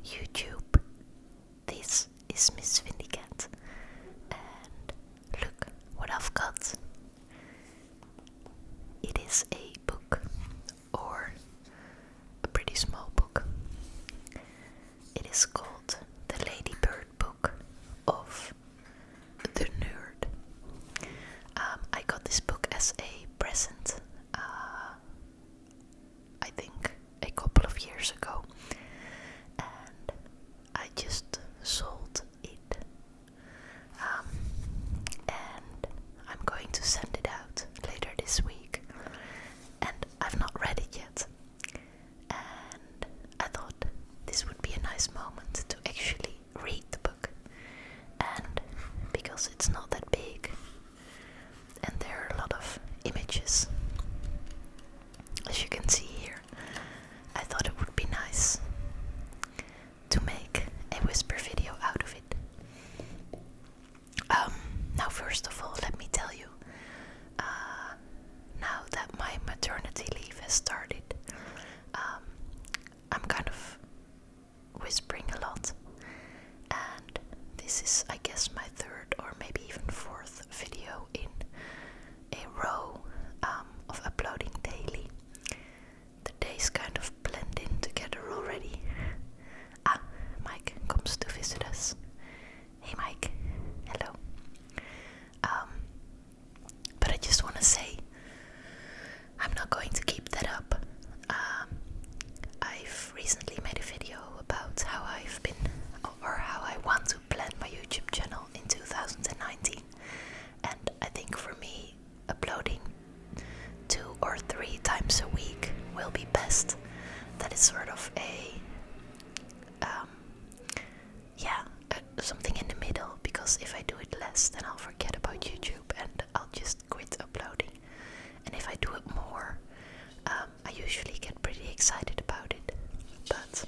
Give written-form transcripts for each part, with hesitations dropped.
YouTube. This is Miss Vindicat, and look what I've got. It is a book, or a pretty small book. It is called the Ladybird book of the Nerd. I got this book as a present, I think a couple of years ago, and I just sold it. And I'm going to send it out later this week, and I've not read it yet. And I thought this would be a nice moment to actually read the book, and because it's not that big and there are a lot of images, as you can see here, I thought it would be nice to make a whisper video out of it. Now first of all, let me tell you, now that my maternity leave has started, I'm kind of whispering a lot, and this is, I guess, my third or maybe even fourth video in a row of uploading daily. The days kind of blend in together already. Mike comes to visit us. Hey Mike, hello. But I just want to say, I'm not going to keep that up. I've recently made a video about how I've been, or how I want to plan my YouTube channel in 2019. And I think for me, uploading 2 or 3 times a week will be best. That is sort of something in the middle, because if I do it less, then I'll forget about YouTube and I'll just quit uploading. And if I do it more, I usually get pretty excited about it, but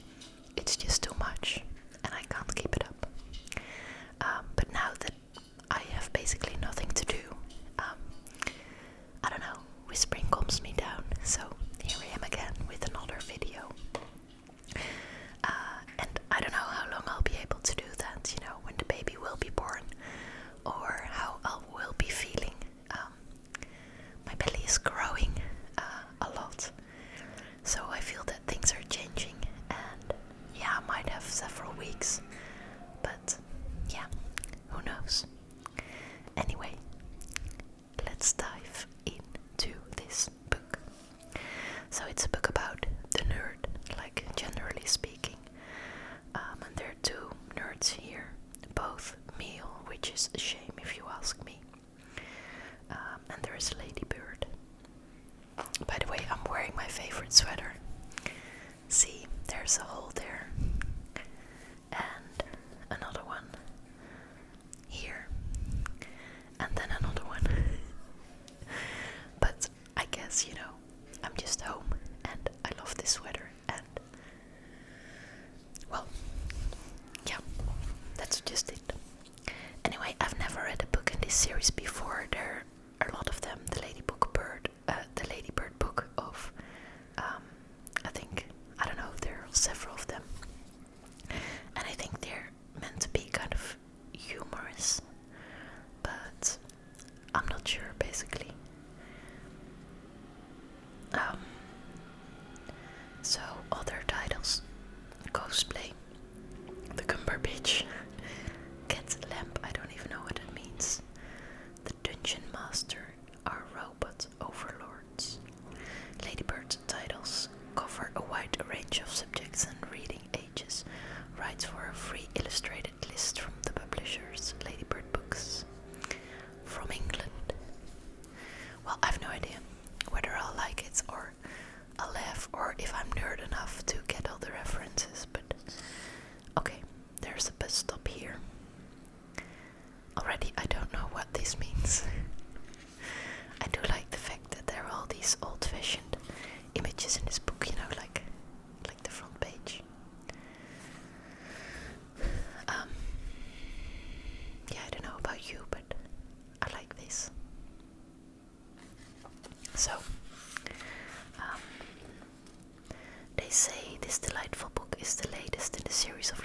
it's just too much and I can't keep it up. But now that I have basically nothing to do, I don't know, whispering calms me down, so here I am again with another video. And I don't know how long I'll be able to do that, you know, when the baby will be born, or how I will be feeling. My belly is growing a lot, so I feel that things are changing, and yeah, I might have several weeks, but yeah, who knows. Anyway, let's dive into this book. So it's a book about the nerd, like generally speaking. And there are 2 nerds here, both male, which is a shame if you ask me. And there is Ladybird. By the way, I'm wearing my favorite sweater. See, there's a hole there. And another one here. And then another one. But I guess, you know, I'm just home and I love this sweater, and well, yeah, that's just it. Anyway, I've never read a book in this series before. There are a lot of them. The Ladybird book of I think, I don't know, there are several of them, and I think they're meant to be kind of humorous, but I'm not sure basically. So other titles: Cosplay, The Cumber Bitch, Cat Lamp, I don't even know what that means, The Dungeon Master, Our Robot Overlords. Ladybird titles cover a wide range of subjects and reading ages. Writes for a free illustrated list from the publishers Ladybird Books. From England. Well, I've no idea whether I'll like it or I'll laugh, or if I'm nerd enough to get all the references, but okay, there's a bus stop here. Already I don't know what this means. I do like the fact that there are all these old-fashioned images in this book, you know, like the front page. Yeah, I don't know about you, but I like this. So, they say this delightful book is the latest in the series of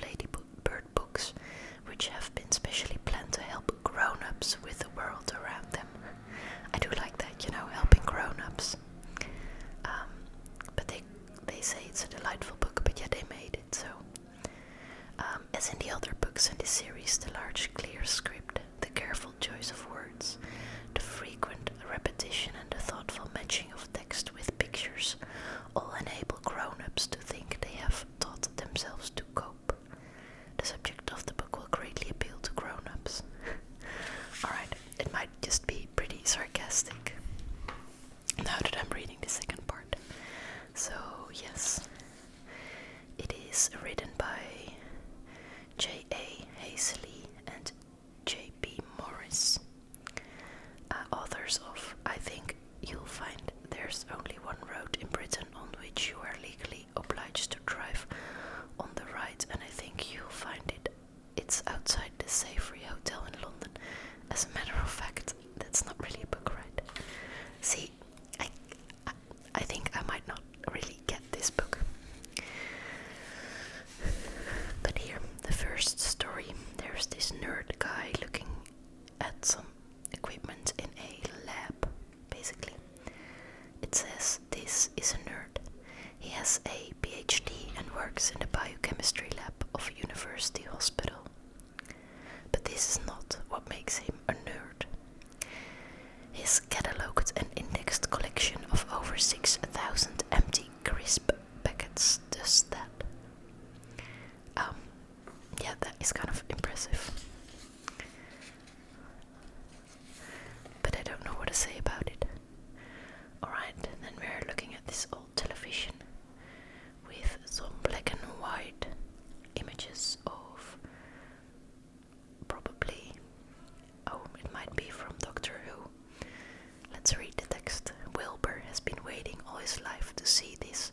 As in the other books in this series, the large clear script, the careful choice of words, the frequent repetition and the thoughtful matching of text with pictures all enable grown-ups to think they have taught themselves to cope. The subject of the book will greatly appeal to grown-ups. Alright, it might just be pretty sarcastic now that I'm reading the second part. So, yes, it is written by J.A. Hazley and J.P. Morris, authors of I Think You'll Find There's Only One Road in Britain on Which You Are Legally Obliged to Drive on the Right, and I Think You'll Find It's Outside the Savory Hotel in London. As a matter of fact, that's not really a book, right? See, I think I might not really get this book. But here, the first story, there's this nerd guy looking at some equipment in a lab, basically. It says, "This is a nerd. He has a PhD and works in the biochemistry lab of a university hospital. But this is not what makes him a nerd. His catalogued and indexed collection of over 6,000 empty crisp packets does that." Yeah, that is kind of impressive. But I don't know what to say about it. Alright, then we're looking at this old television with some black and white images of probably, it might be from Doctor Who. Let's read the text. "Wilbur has been waiting all his life to see this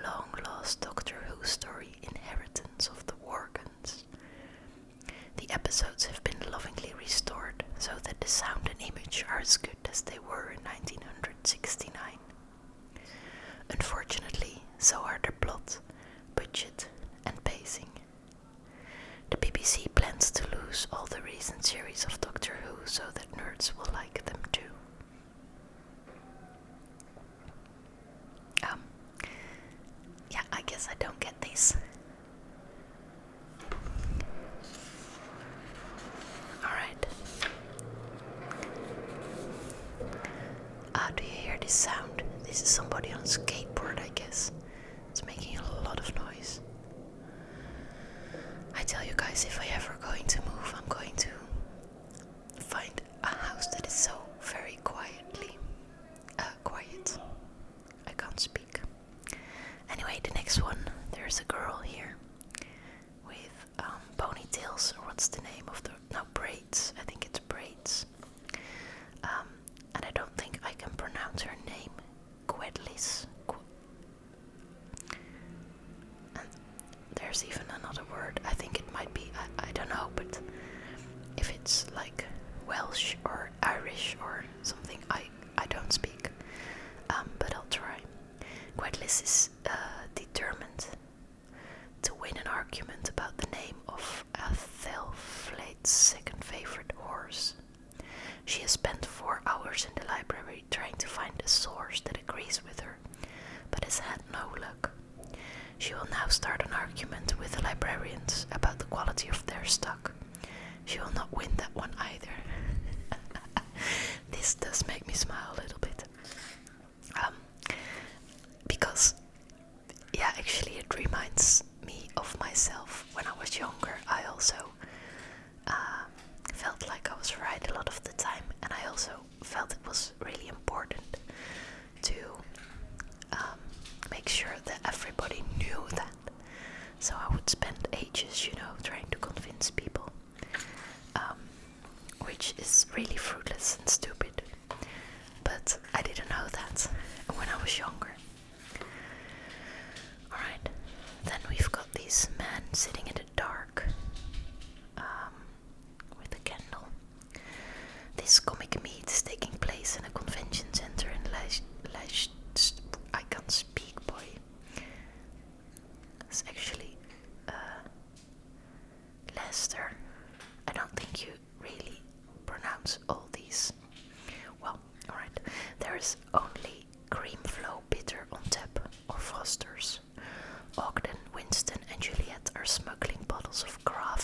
long-lost Doctor Who story, Inheritance of the Worgans. The episodes have been lovingly restored so that the sound and image are as good as they were in 1969. Unfortunately, so are their plot, budget, and pacing. The BBC plans to lose all the recent series of Doctor Who so that nerds will like them too." Yeah, I guess I don't get this. Alright. Do you hear this sound? This is somebody on a skateboard, I guess. It's making a lot of noise. I tell you guys, if I ever going to move, I'm going to find a house that is so very quiet. I can't speak. Anyway, the next one, there's a girl here with ponytails, or what's the name of braids. I think it's braids. And I don't think I can pronounce her name. Quedlis. And there's even another word. I think it might be, I don't know, but if it's like Welsh or Irish or something, I don't speak. But I'll try. Quedlis is determined to win an argument about the name of Athelflaed's second favorite horse. She has spent 4 hours in the library trying to find a source that agrees with her, but has had no luck. She will now start an argument with the librarians about the quality of their stock. She will not win that one either. This does make me smile a little bit. Because, yeah, actually it reminds me of myself. When I was younger, I also felt like I was right a lot of the time, and I also felt it was really important to make sure that everybody knew that. So I would spend ages, trying to convince people, which is really fruitless and stupid. But I didn't know that when I was younger. Alright, then we've got this man sitting in the dark with a candle. This comic meet is taking place in a convention center in I can't speak, boy. It's actually Leicester. I don't think you really pronounce all these. Well, alright. There is only cream flow bitter on tap, or Foster's. Ogden, Winston and Juliet are smuggling bottles of craft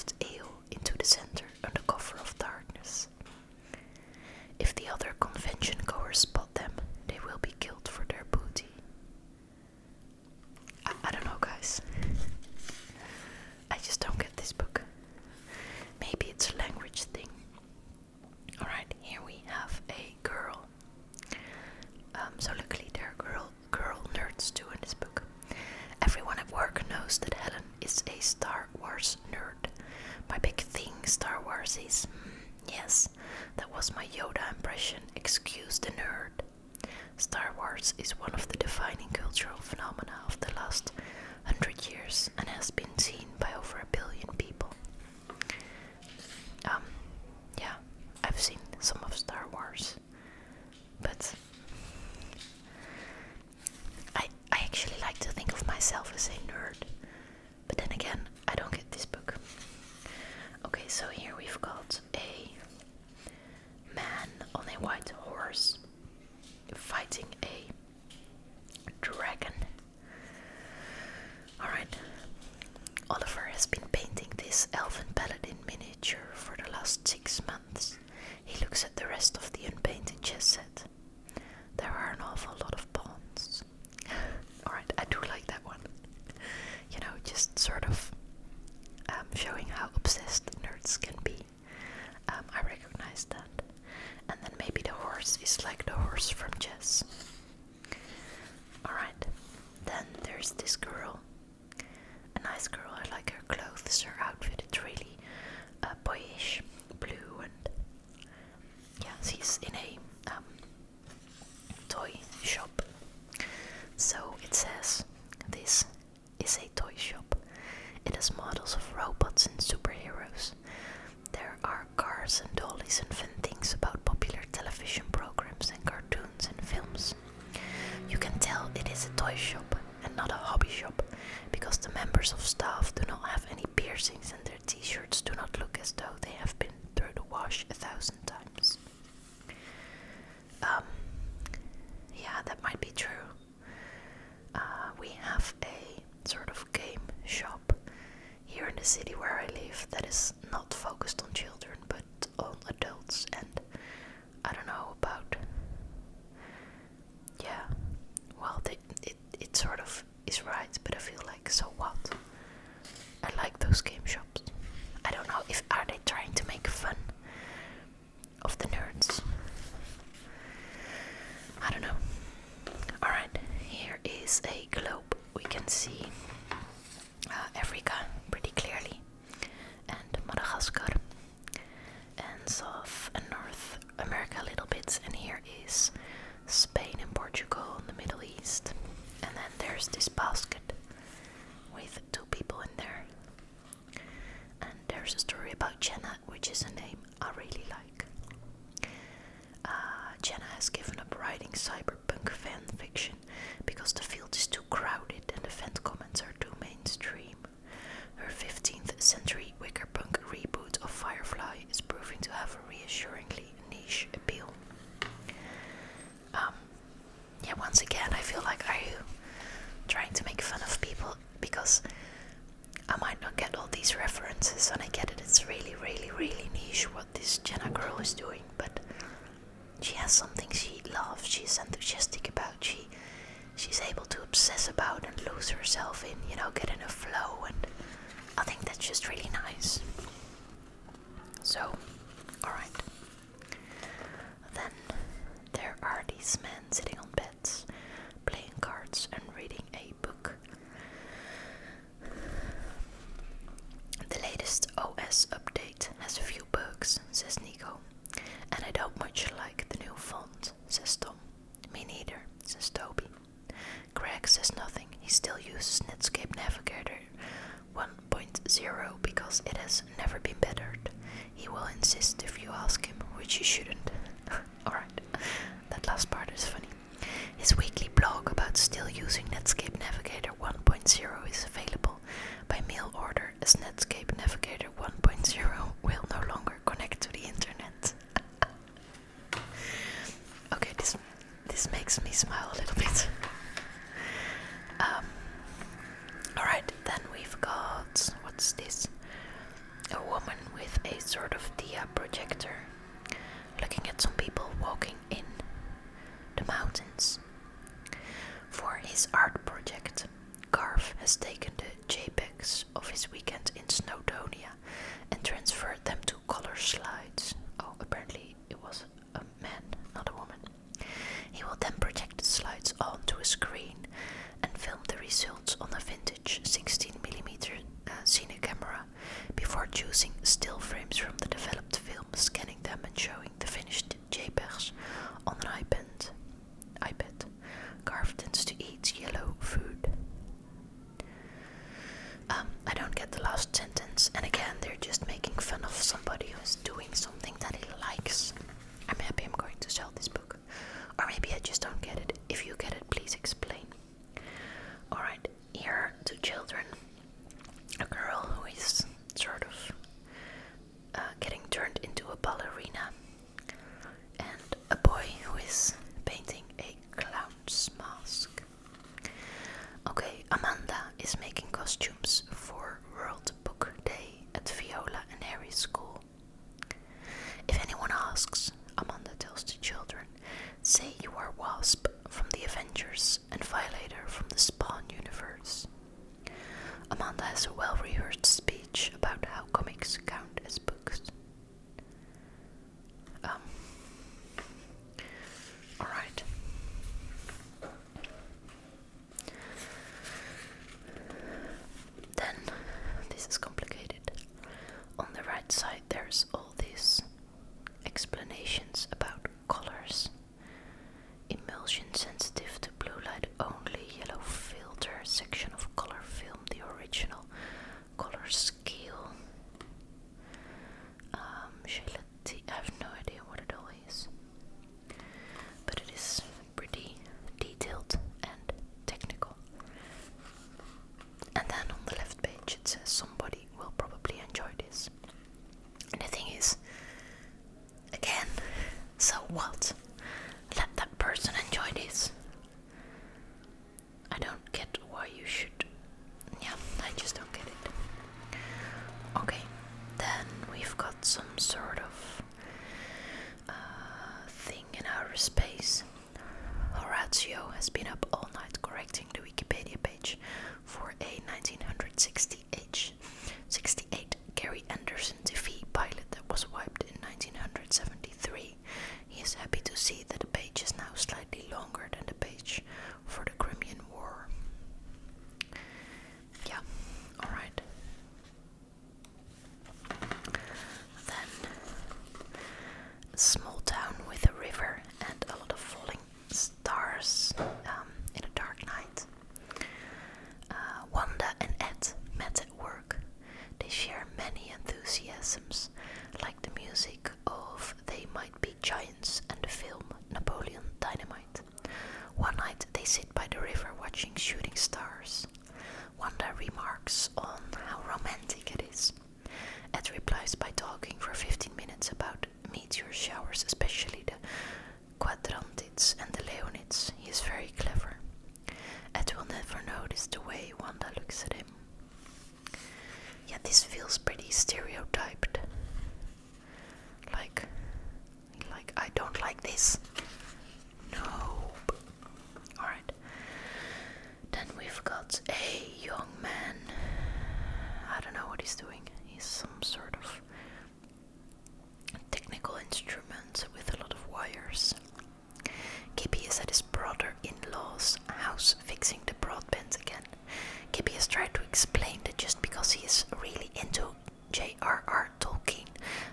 was my Yoda impression. Excuse the nerd. Star Wars is one of the defining cultural phenomena of the last 100 years and has been seen by over 1 billion people. Yeah, I've seen some of Star Wars, but I actually like to think of myself as a nerd, but then again, I don't get this book. Okay, so here we've got a man on a white horse fighting a dragon. Alright, Oliver has been painting this elven paladin miniature for the last 6 months. He looks at the rest of the unpainted chess set. There are an awful lot of pawns. Alright, I do like that one. You know, just sort of showing how obsessed nerds can be. I recognize that. And then maybe the horse is like the horse from chess. Alright, then there's this girl. A nice girl, I like her clothes, her outfit, it's really boyish, blue, and yeah, she's in a toy shop. So it says, this is a toy shop. It has models of robots and superheroes. There are cars and dollies and fun things about popular television programs and cartoons and films. You can tell it is a toy shop and not a hobby shop, because the members of staff do not have any piercings and their t-shirts do not look as though they have been through the wash 1,000 times. Yeah, that might be true. We have a sort of game shop here in the city where I live that is not focused on children but on adults, and I don't know about, yeah, well, it sort of is right, but I feel like, so what? I like those game shops. I don't know, are they trying to make fun of the nerds? I don't know. Alright, here is a globe. We can see Africa pretty clearly, and Madagascar, and South and North America a little bit, and here is Spain and Portugal in the Middle East, and then there's this basket with 2 people in there, and there's a story about Jenna, which is a name I really like. Jenna has given up writing cyberpunk fan fiction because the field is too crowded and the fan comments are too mainstream. Her 15th century wickerpunk reboot of Firefly is proving to have a reassuringly niche appeal. Yeah, once again, I feel like, are you trying to make fun of people? Because I might not get all these references, and I get it, it's really, really, really niche what this Jenna girl is doing, but she has something she loves, she's enthusiastic about, she's able to obsess about and lose herself in, you know, get in a flow, and I think that's just really nice. So, alright. Then there are these men sitting on beds, playing cards and reading a book. The latest OS update has a few bugs, says Nico, and I don't much like the new font, says Tom. Me neither, says Toby. Greg says nothing, he still uses Netscape Navigator 1.0 because it has never been bettered. He will insist if you ask him, which he shouldn't. Alright, that last part is funny. His weekly blog about still using Netscape Navigator 1.0 is available by mail order, as Netscape Navigator 1.0 will no longer connect to the internet. Okay, this makes me smile a little bit. Alright, then we've got, what's this? A woman with a sort of dia projector looking at some people walking in the mountains. For his art project, Garth has taken the JPEGs of his weekend in Snowdonia and transferred them to color slides. Oh, apparently it was a man, not a woman. He will then project the slides onto a screen and film the results on a vintage 16mm Cine camera before choosing still frames from the developed film, scanning them and showing the finished first sentence, and again they're just making fun of somebody who's doing something that he likes. I'm happy I'm going to sell this book. Or maybe I just don't get it. If you get it, please explain. Alright, here are two children. A girl who is sort of getting turned into a ballerina, and a boy who is painting a clown's mask. Okay, Amanda is making costumes for World Book Day at Viola and Harry's school. If anyone asks, Amanda tells the children, say you are Wasp from the Avengers and Violator from the Spawn universe. Amanda has a well-rehearsed speech about how comics count as books. Alright. Then, this is complicated. On the right side there's all these explanations about colors. Emulsion sensitive to blue light only, yellow filter, section of color film, the original color scale. I have no idea what it all is, but it is pretty detailed and technical. And then on the left page it says somebody will probably enjoy this. And the thing is, again, so what? Let that person enjoy this. I don't get why you should. Yeah, I just don't get it. Okay, then we've got some sort of thing in outer space. Horatio has been up all night correcting the Wikipedia page for a 1968 Gary Anderson TV pilot that was wiped in 1973. He is happy to see that the page is now slightly longer than the page for the Crimean War. Yeah, alright. Then, a small town with a river and a lot of falling stars in a dark night. Wanda and Ed met at work. They share many enthusiasms, like the music of They Might Be Giants and the film Napoleon Dynamite. One night they sit by the river watching shooting stars. Wanda remarks on how romantic it is. Ed replies by talking for 15 minutes about meteor showers, especially the Quadrantids and the Leonids. He is very clever. Ed will never notice the way Wanda looks at him. Yeah, this feels pretty stereotyped. Like I don't like this. No. Alright. Then we've got a young man. I don't know what he's doing. He's some sort of technical instrument with a lot of wires. Gibby is at his brother-in-law's house fixing the broadband again. Gibby has tried to explain that just because he is really into J.R.R. Tolkien,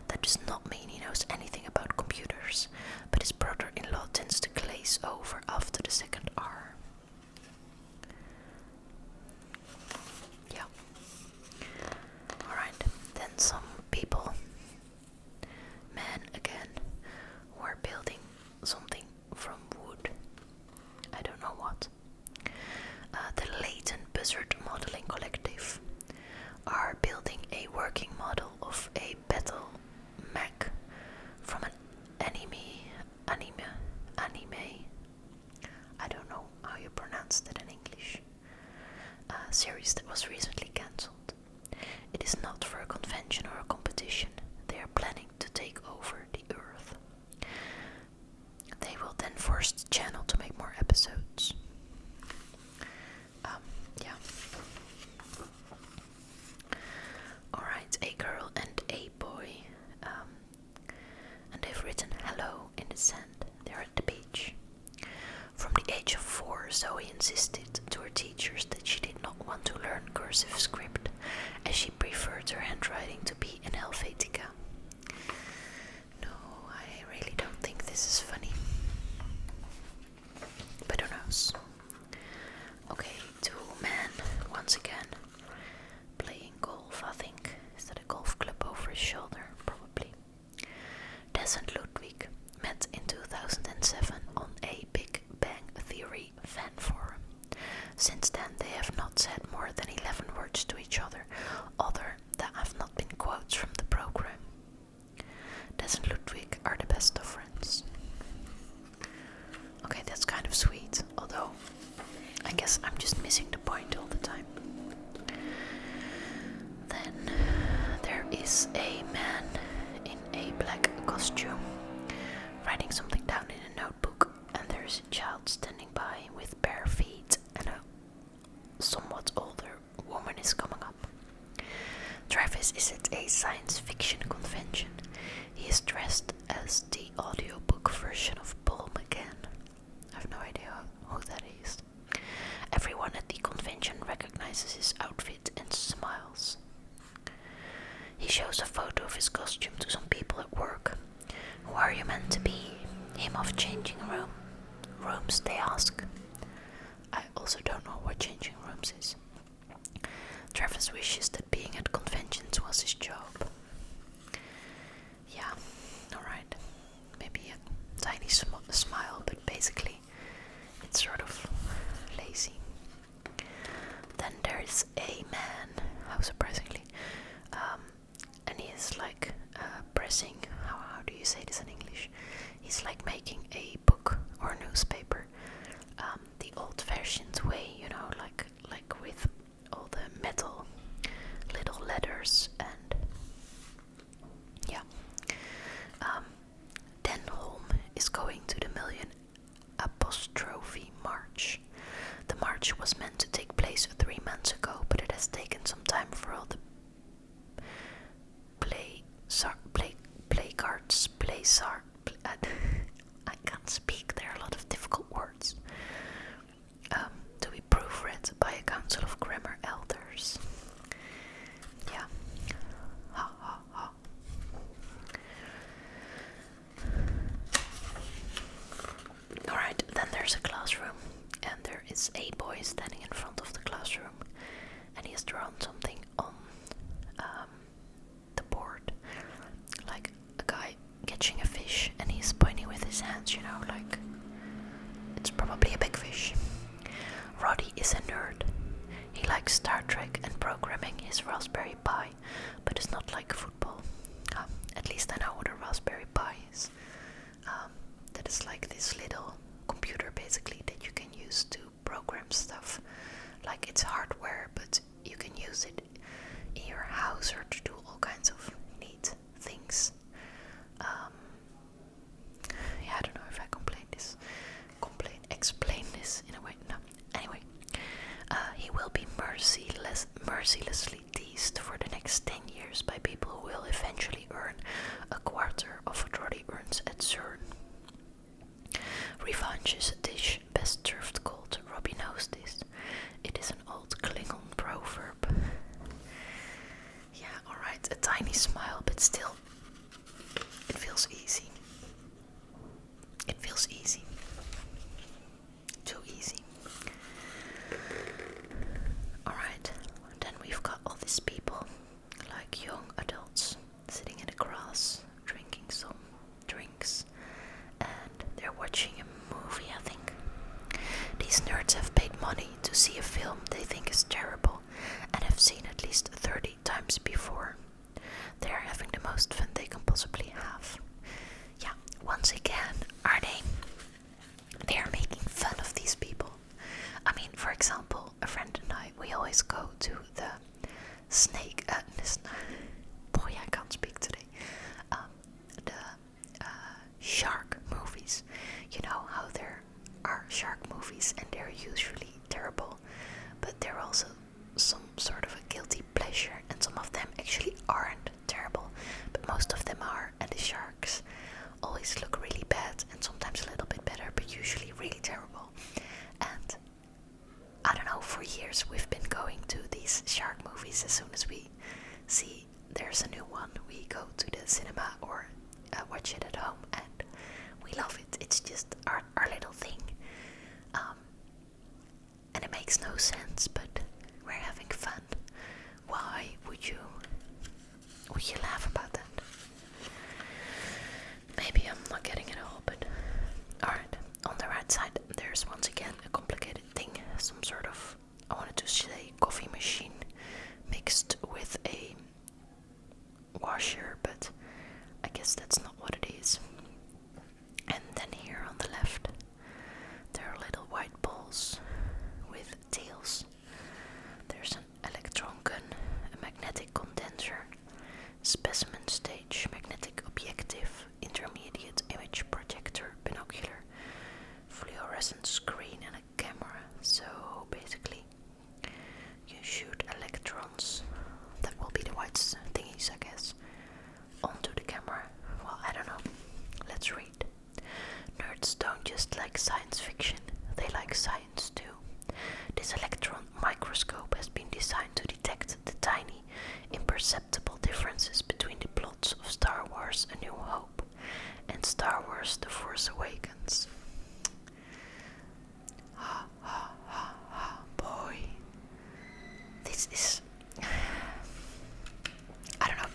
that does not mean he knows anything about computers, but his brother-in-law tends to glaze over after the second R. Yeah. Alright, then some people, men again, who are building something from wood. I don't know what. The Leighton Buzzard Modeling Collective are building a working model of a battle mech from an anime. I don't know how you pronounce that in English. Series that was recently cancelled. It is not for a convention or a competition. They are planning to take over the Earth. They will then force the channel to make more episodes. Yeah. Alright, a girl and a boy. And they've written hello in the sand. They're at the beach. From the age of 4, Zoe insisted to her teachers that she did not want to learn cursive script, as she preferred her handwriting to be in Helvetica. No, I really don't think this is funny. But who knows? Okay, 2 men, once again, playing golf, I think. other that have not been quotes from the program. Des and Ludwig are the best of friends. Okay, that's kind of sweet, although I guess I'm just missing the point all the time. Then there is a man in a black costume writing something down in a notebook, and there's a child standing by with bare feet, and a somewhat older woman is coming up. Travis is at a science fiction convention. He is dressed as the audiobook version of Paul McGann. I have no idea who that is. Everyone at the convention recognizes his outfit and smiles. He shows a photo of his costume to some people at work. Who are you meant to be? Him of changing rooms, they ask. I also don't know what changing rooms is. Travis wishes that being at conventions was his job. Yeah, alright. Maybe a tiny smile, but basically it's sort of lazy. Then there's a man, how surprisingly, and he is like pressing, how do you say this in English? He's like making a book or newspaper, the old-fashioned way, you know, like with all the metal little letters and yeah. Denholm is going to the Million Apostrophe March. The march was meant to take place 3 months ago, but it has taken some time for all the I can't speak, there are a lot of difficult words, to be proofread by a council of grammar elders. Yeah. Ha ha ha. Alright, then there's a classroom, and there is a boy standing in front of the classroom, and he has drawn something on the board, like a guy catching a fish, and he's pointing with his hands, you know, like it's probably a big fish. Roddy is a nerd. He likes Star Trek and programming his Raspberry Pi, but does not like football. At least I know what a Raspberry Pi is. That is like this little computer basically that you can use to program stuff. Like it's hardware, but you can use it in your house or to do all kinds of neat things. Yeah, I don't know if I explain this in a way. No. Anyway, he will be mercilessly teased for the next 10 years by people who will eventually earn a quarter of what Roddy earns at CERN. Revenge is a dish best served cold. Robbie knows this. It is an old Klingon proverb. Yeah, alright, a tiny smile, but still, it feels easy. It feels easy. Too easy. Alright, then we've got all these people, like young adults, sitting in the grass, drinking some drinks, and they're watching a movie, I think. These nerds have paid money to see a film they think is terrible, and have seen at least 30 times before. They are having the most fun they can possibly have. Yeah, once again, are they? They are making fun of these people. I mean, for example, a friend and I, we always go to the boy, I can't speak today. The shark movies. You know how there are shark movies and they're usually terrible, but they're also some sort of a guilty pleasure, and some of them actually aren't terrible, but most of them are, and the sharks always look really bad and sometimes a little bit better, but usually really terrible. And I don't know, for years we've been going to these shark movies. As soon as we see there's a new one, we go to the cinema or watch it at home, and we love it. It's just our little thing. And it makes no sense, but we're having fun. Why would you laugh about that? Maybe I'm not getting it all, but alright. On the right side, there's once again a complicated thing. Some sort of, I wanted to say coffee machine mixed washer, but I guess that's not what it is. And then here on the left, there are little white balls with tails. There's an electron gun, a magnetic condenser, specimen stage, magnetic objective, intermediate image projector, binocular, fluorescent screen, and a camera. So basically, you shoot electrons, that will be the white thingies, I guess, onto the camera. Well, I don't know. Let's read. Nerds don't just like science fiction, they like science too. This electron microscope has been designed to detect the tiny, imperceptible differences between the plots of Star Wars A New Hope and Star Wars The Force Awakens. Boy. This is... I don't know.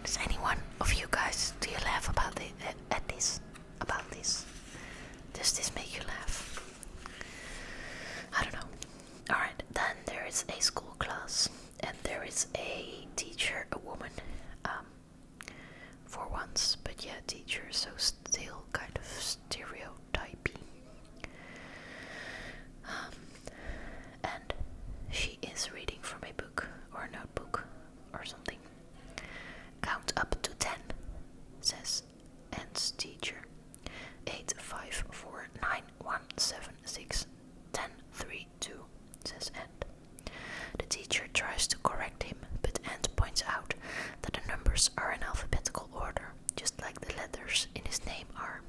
Does anyone of you guys, do you laugh about this? About this? Does this make you laugh? I don't know. Alright, then there is a school class, and there is a teacher, a woman, for once, but yeah, teacher, so still kind of stereotypy. And she is reading from a book, or a notebook, or something. Count up to 10, says Anne's teacher. 8, 5, 4, 9, 1, 7, 6, 10, 3, 2, says Ant. The teacher tries to correct him, but Ant points out that the numbers are in alphabetical order, just like the letters in his name are.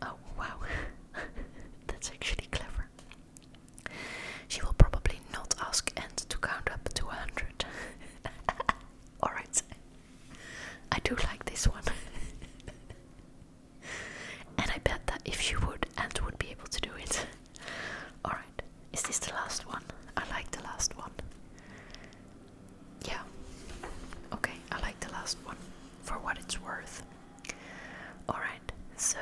Oh, wow. That's actually clever. She will probably not ask Ant to count up to 100. Alright. I do like this one. And I bet that if she would, Ant would be able to do it. Alright, is this the last one? I like the last one. Yeah. Okay, I like the last one, for what it's worth. Alright, so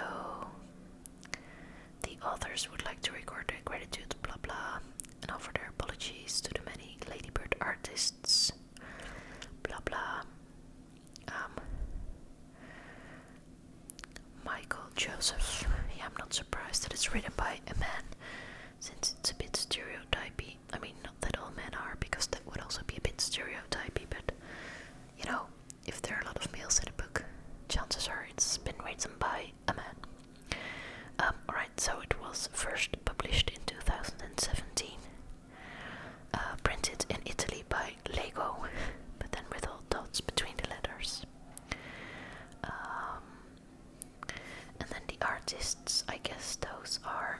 the authors would like to record their gratitude, blah blah, and offer their apologies to the many Ladybird artists, blah blah. Michael Joseph. Yeah, I'm not surprised that it's written by a man, since it's a bit stereotypy. I mean, not that all men are, because that would also be a bit stereotypy, but you know, if there are a lot of males in a book, chances are it's been written by a man. Alright, so it was first published in 2017, printed in Italy by Lego, but then with all dots between the letters. And then the artists, I guess those are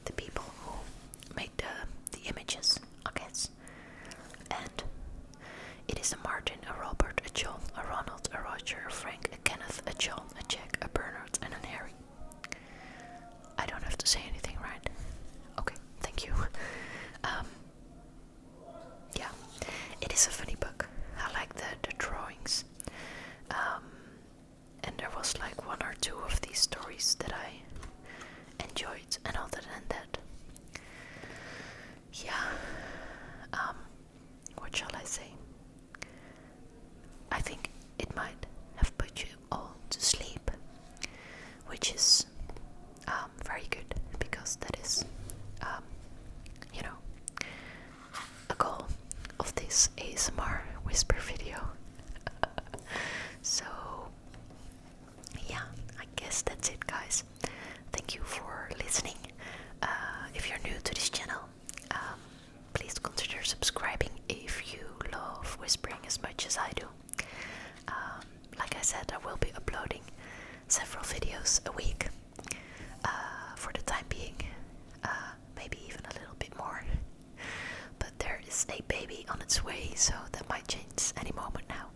the people who made the images, I guess. And it is a Martin, a Robert, a John, a Ronald, a Roger, a Frank, a Kenneth, a John, a Jack, a Bernard, and an Harry. I don't have to say anything, right? Okay, thank you. Yeah, it is a funny book. I like the drawings. And there was like one or two of these stories that I enjoyed, and other than that, yeah, what shall I say? I think it might have put you all to sleep, which is very good, because that is, you know, a goal of this ASMR whisper video. So yeah, I guess that's it, guys. Thank you for listening. If you're new to this channel, please consider subscribing if you love whispering as much as I do. Like I said, I will be uploading several videos a week for the time being, maybe even a little bit more. But there is a baby on its way, so that might change any moment now.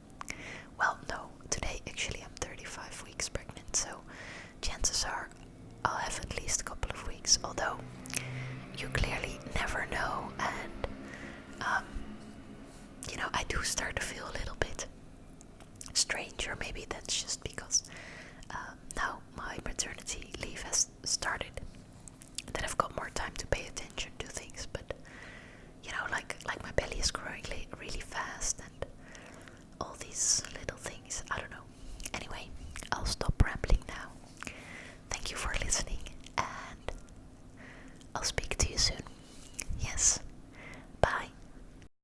Well, no, today actually I'm 35 weeks pregnant, so chances are I'll have at least a couple of weeks, although you clearly never know, and you know, I do start to feel a little bit strange, or maybe that's just because now my maternity leave has started